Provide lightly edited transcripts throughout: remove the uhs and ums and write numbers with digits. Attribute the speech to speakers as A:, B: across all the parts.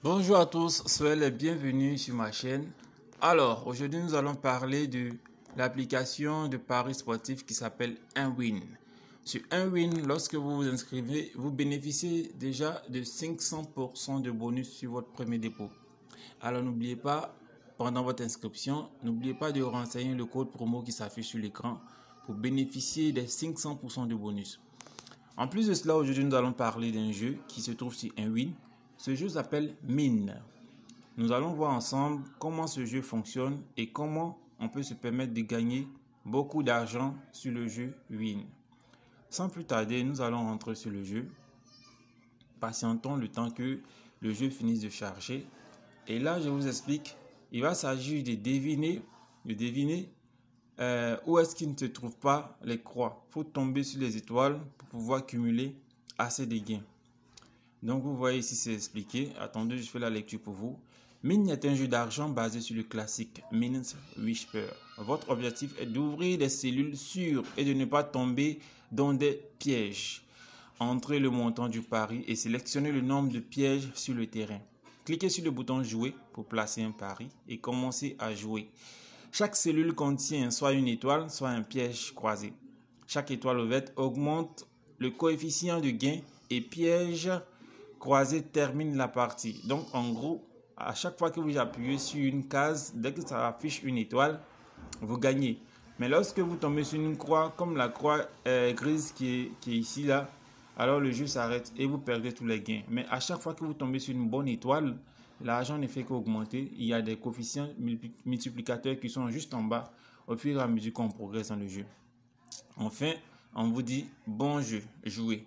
A: Bonjour à tous, soyez les bienvenus sur ma chaîne. Alors, aujourd'hui nous allons parler de l'application de paris sportif qui s'appelle Unwin. Sur Unwin, lorsque vous vous inscrivez, vous bénéficiez déjà de 500% de bonus sur votre premier dépôt. Alors n'oubliez pas, pendant votre inscription, n'oubliez pas de renseigner le code promo qui s'affiche sur l'écran pour bénéficier des 500% de bonus. En plus de cela, aujourd'hui nous allons parler d'un jeu qui se trouve sur Unwin. Ce jeu s'appelle Mine. Nous allons voir ensemble comment ce jeu fonctionne et comment on peut se permettre de gagner beaucoup d'argent sur le jeu Win. Sans plus tarder, nous allons rentrer sur le jeu. Patientons le temps que le jeu finisse de charger. Et là, je vous explique, il va s'agir de deviner où est-ce qu'il ne se trouve pas les croix. Il faut tomber sur les étoiles pour pouvoir cumuler assez de gains. Donc vous voyez ici c'est expliqué. Attendez, je fais la lecture pour vous. Mine est un jeu d'argent basé sur le classique Mines Whisper. Votre objectif est d'ouvrir des cellules sûres et de ne pas tomber dans des pièges. Entrez le montant du pari et sélectionnez le nombre de pièges sur le terrain. Cliquez sur le bouton jouer pour placer un pari et commencez à jouer. Chaque cellule contient soit une étoile, soit un piège croisé. Chaque étoile verte augmente le coefficient de gain et piège croisé termine la partie. Donc en gros, à chaque fois que vous appuyez sur une case, dès que ça affiche une étoile, vous gagnez. Mais lorsque vous tombez sur une croix, comme la croix grise qui est ici là, alors le jeu s'arrête et vous perdez tous les gains. Mais à chaque fois que vous tombez sur une bonne étoile, l'argent ne fait qu'augmenter. Il y a des coefficients multiplicateurs qui sont juste en bas au fur et à mesure qu'on progresse dans le jeu. Enfin, on vous dit bon jeu, jouez.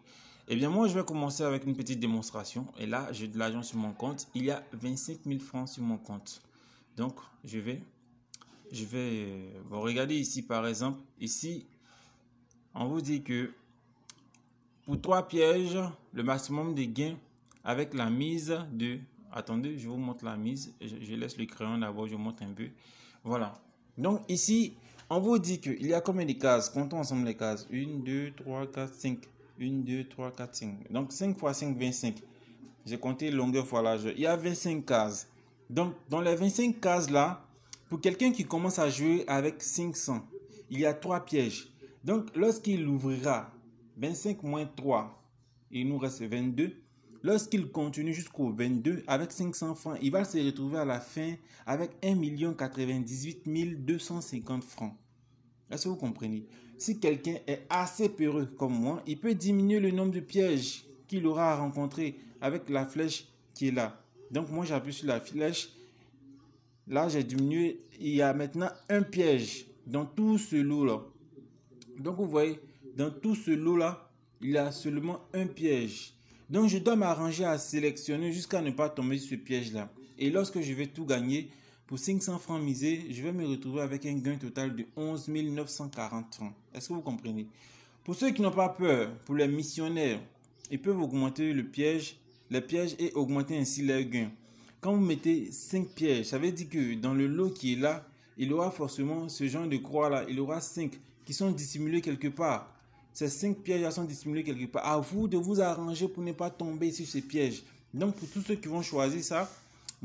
A: Eh bien, moi, je vais commencer avec une petite démonstration. Et là, j'ai de l'argent sur mon compte. Il y a 25 000 francs sur mon compte. Donc, je vais regarder ici, par exemple. Ici, on vous dit que pour 3 pièges, le maximum de gains avec la mise de... Attendez, je vous montre la mise. Je laisse le crayon d'abord, je montre un peu. Voilà. Donc, ici, on vous dit qu'il y a combien de cases? Comptons ensemble les cases. 1, 2, 3, 4, 5. 1, 2, 3, 4, 5. Donc 5 fois 5, 25. J'ai compté longueur fois largeur. Il y a 25 cases. Donc dans les 25 cases là, pour quelqu'un qui commence à jouer avec 500, il y a 3 pièges. Donc lorsqu'il ouvrira 25 moins 3, il nous reste 22. Lorsqu'il continue jusqu'au 22 avec 500 francs, il va se retrouver à la fin avec 1 98 250 francs. Est-ce que vous comprenez? Si quelqu'un est assez peureux comme moi, il peut diminuer le nombre de pièges qu'il aura à rencontrer avec la flèche qui est là. Donc moi j'appuie sur la flèche. Là j'ai diminué. Il y a maintenant un piège dans tout ce lot là. Donc vous voyez, dans tout ce lot là, il y a seulement un piège. Donc je dois m'arranger à sélectionner jusqu'à ne pas tomber sur ce piège là. Et lorsque je vais tout gagner, pour 500 francs misés, je vais me retrouver avec un gain total de 11 940 francs. Est-ce que vous comprenez? Pour ceux qui n'ont pas peur, pour les missionnaires, ils peuvent augmenter les pièges et augmenter ainsi leurs gains. Quand vous mettez 5 pièges, ça veut dire que dans le lot qui est là, il aura forcément ce genre de croix là, il aura 5 qui sont dissimulés quelque part. Ces 5 pièges sont dissimulés quelque part. À vous de vous arranger pour ne pas tomber sur ces pièges. Donc pour tous ceux qui vont choisir ça,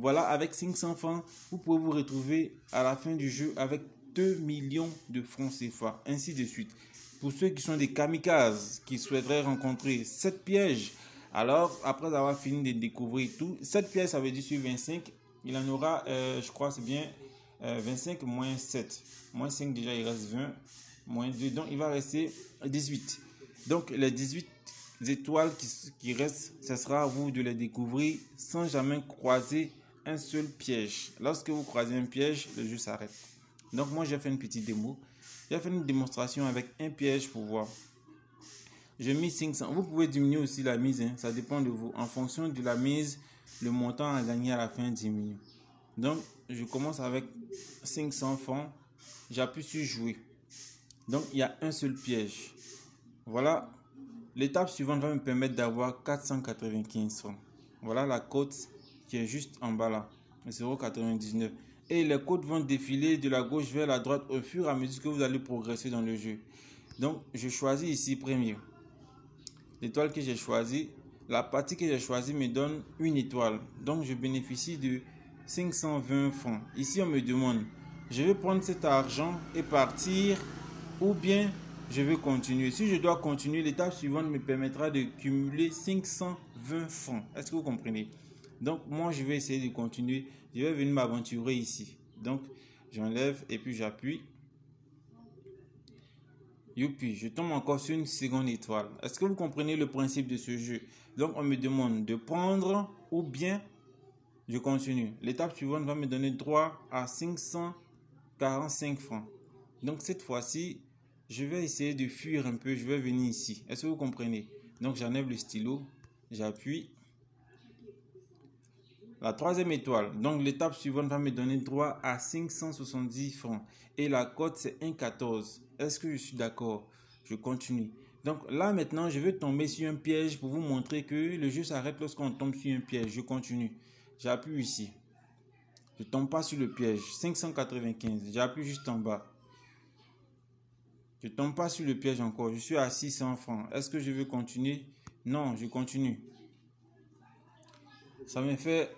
A: voilà, avec 500 francs, vous pouvez vous retrouver à la fin du jeu avec 2 millions de francs CFA, ainsi de suite. Pour ceux qui sont des kamikazes, qui souhaiteraient rencontrer 7 pièges, alors après avoir fini de découvrir tout, 7 pièges ça veut dire sur 25, il en aura, je crois c'est bien 25 moins 7. Moins 5 déjà il reste 20, moins 2, donc il va rester 18. Donc les 18 étoiles qui restent, ce sera à vous de les découvrir sans jamais croiser un seul piège. Lorsque vous croisez un piège, le jeu s'arrête. Donc moi j'ai fait une petite démo. J'ai fait une démonstration avec un piège pour voir. J'ai mis 500. Vous pouvez diminuer aussi la mise, hein. Ça dépend de vous. En fonction de la mise, le montant à gagner à la fin diminue. Donc je commence avec 500 francs. J'appuie sur jouer. Donc il y a un seul piège. Voilà. L'étape suivante va me permettre d'avoir 495 francs. Voilà la cote qui est juste en bas là, 0,99. Et les cotes vont défiler de la gauche vers la droite au fur et à mesure que vous allez progresser dans le jeu. Donc je choisis ici premier. L'étoile que j'ai choisie, la partie que j'ai choisie me donne une étoile. Donc, je bénéficie de 520 francs. Ici, on me demande, je vais prendre cet argent et partir ou bien je vais continuer. Si je dois continuer, l'étape suivante me permettra de cumuler 520 francs. Est-ce que vous comprenez? Donc, moi, je vais essayer de continuer. Je vais venir m'aventurer ici. Donc, j'enlève et puis j'appuie. Youpi, je tombe encore sur une seconde étoile. Est-ce que vous comprenez le principe de ce jeu? Donc, on me demande de prendre ou bien je continue. L'étape suivante va me donner droit à 545 francs. Donc, cette fois-ci, je vais essayer de fuir un peu. Je vais venir ici. Est-ce que vous comprenez? Donc, j'enlève le stylo. J'appuie. La troisième étoile. Donc, l'étape suivante va me donner droit à 570 francs. Et la cote, c'est 1,14. Est-ce que je suis d'accord? Je continue. Donc, là, maintenant, je vais tomber sur un piège pour vous montrer que le jeu s'arrête lorsqu'on tombe sur un piège. Je continue. J'appuie ici. Je ne tombe pas sur le piège. 595. J'appuie juste en bas. Je ne tombe pas sur le piège encore. Je suis à 600 francs. Est-ce que je veux continuer? Non, je continue. Ça me fait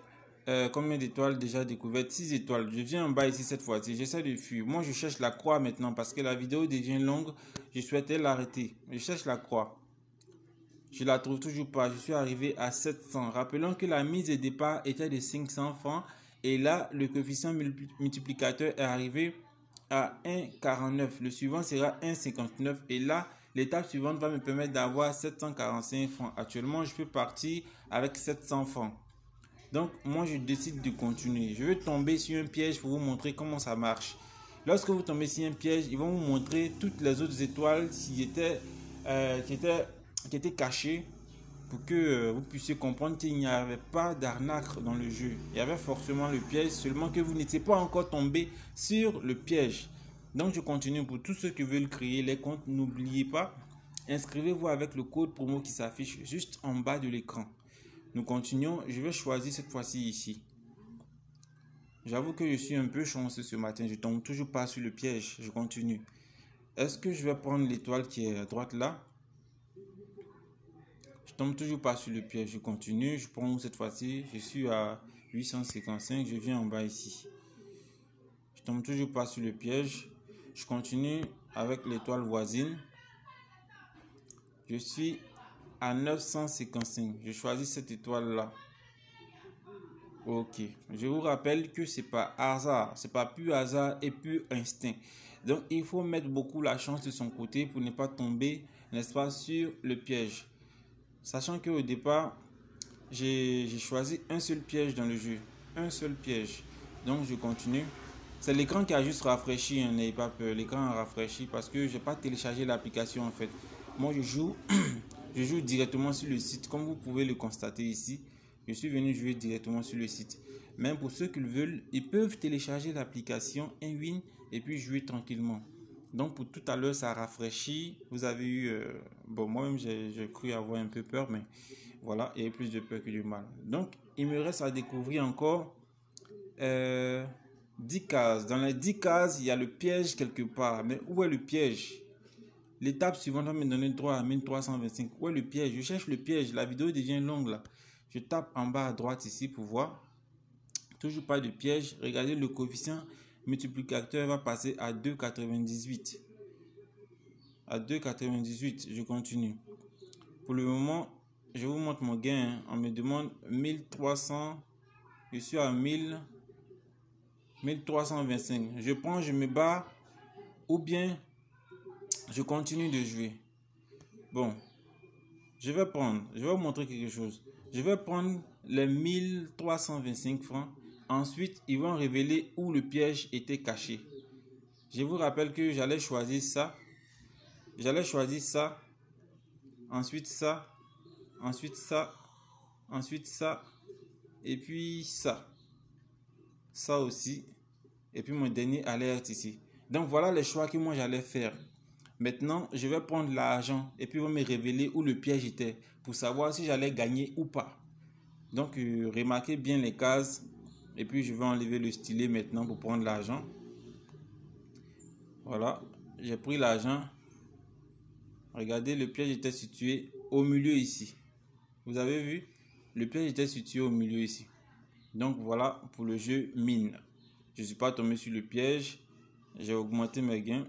A: combien d'étoiles déjà découvertes? 6 étoiles. Je viens en bas ici cette fois-ci. J'essaie de fuir. Moi, je cherche la croix maintenant parce que la vidéo devient longue. Je souhaitais l'arrêter. Je cherche la croix. Je la trouve toujours pas. Je suis arrivé à 700. Rappelons que la mise de départ était de 500 francs. Et là, le coefficient multiplicateur est arrivé à 1,49. Le suivant sera 1,59. Et là, l'étape suivante va me permettre d'avoir 745 francs. Actuellement, je peux partir avec 700 francs. Donc, moi, je décide de continuer. Je vais tomber sur un piège pour vous montrer comment ça marche. Lorsque vous tombez sur un piège, ils vont vous montrer toutes les autres étoiles qui étaient cachées pour que vous puissiez comprendre qu'il n'y avait pas d'arnaque dans le jeu. Il y avait forcément le piège, seulement que vous n'étiez pas encore tombé sur le piège. Donc, je continue. Pour tous ceux qui veulent créer les comptes, n'oubliez pas, inscrivez-vous avec le code promo qui s'affiche juste en bas de l'écran. Nous continuons. Je vais choisir cette fois-ci ici. J'avoue que je suis un peu chanceux ce matin. Je ne tombe toujours pas sur le piège. Je continue. Est-ce que je vais prendre l'étoile qui est à droite là? Je tombe toujours pas sur le piège. Je continue. Je prends cette fois-ci. Je suis à 855. Je viens en bas ici. Je tombe toujours pas sur le piège. Je continue avec l'étoile voisine. Je suis à 955. Je choisis cette étoile là. Ok, je vous rappelle que c'est pas hasard, c'est pas pur hasard et pur instinct. Donc il faut mettre beaucoup la chance de son côté pour ne pas tomber, n'est-ce pas, sur le piège. Sachant que au départ, j'ai choisi un seul piège dans le jeu, un seul piège. Donc je continue. C'est l'écran qui a juste rafraîchi, hein, n'ayez pas peur, l'écran a rafraîchi parce que j'ai pas téléchargé l'application en fait. Moi je joue, je joue directement sur le site, comme vous pouvez le constater ici. Je suis venu jouer directement sur le site. Même pour ceux qui le veulent, ils peuvent télécharger l'application Inwin et puis jouer tranquillement. Donc pour tout à l'heure, ça rafraîchit. Vous avez eu... bon, moi-même, j'ai cru avoir un peu peur, mais voilà, il y a plus de peur que du mal. Donc, il me reste à découvrir encore 10 cases. Dans les 10 cases, il y a le piège quelque part. Mais où est le piège? L'étape suivante va me donner droit à 1325. Où est le piège? Je cherche le piège. La vidéo devient longue là. Je tape en bas à droite ici pour voir. Toujours pas de piège. Regardez, le coefficient multiplicateur va passer à 2,98. À 2,98. Je continue. Pour le moment, je vous montre mon gain. On me demande 1300. Je suis à 1325. Je prends, je me bats. Ou bien, je continue de jouer. Bon. Je vais vous montrer quelque chose. Je vais prendre les 1325 francs. Ensuite, ils vont révéler où le piège était caché. Je vous rappelle que j'allais choisir ça. J'allais choisir ça. Ensuite ça. Ensuite ça. Ensuite ça. Et puis ça. Ça aussi. Et puis mon dernier alerte ici. Donc voilà les choix que moi j'allais faire. Maintenant, je vais prendre l'argent et puis on va me révéler où le piège était pour savoir si j'allais gagner ou pas. Donc, remarquez bien les cases et puis je vais enlever le stylet maintenant pour prendre l'argent. Voilà, j'ai pris l'argent. Regardez, le piège était situé au milieu ici. Vous avez vu, le piège était situé au milieu ici. Donc voilà pour le jeu mine. Je ne suis pas tombé sur le piège. J'ai augmenté mes gains.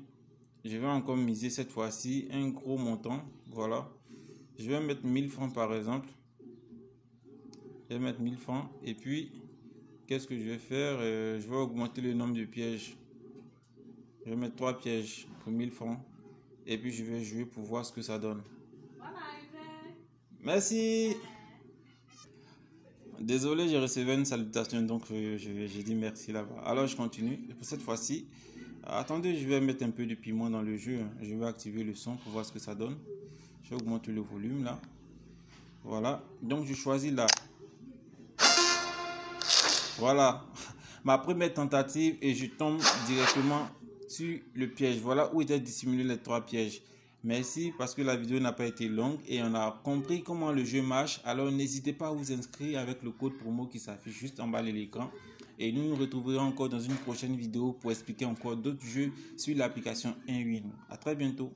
A: Je vais encore miser cette fois-ci un gros montant. Voilà. Je vais mettre 1000 francs par exemple. Je vais mettre 1000 francs. Et puis, qu'est-ce que je vais faire? Je vais augmenter le nombre de pièges. Je vais mettre 3 pièges pour 1000 francs. Et puis, je vais jouer pour voir ce que ça donne. Merci. Désolé, j'ai reçu une salutation, donc j'ai dit merci là-bas. Alors, je continue. Pour cette fois-ci, attendez, je vais mettre un peu de piment dans le jeu. Je vais activer le son pour voir ce que ça donne. Je vais augmenter le volume là. Voilà. Donc, je choisis là. Voilà. Ma première tentative et je tombe directement sur le piège. Voilà où étaient dissimulés les 3 pièges. Merci parce que la vidéo n'a pas été longue et on a compris comment le jeu marche. Alors n'hésitez pas à vous inscrire avec le code promo qui s'affiche juste en bas de l'écran. Et nous nous retrouverons encore dans une prochaine vidéo pour expliquer encore d'autres jeux sur l'application Nwin. À très bientôt.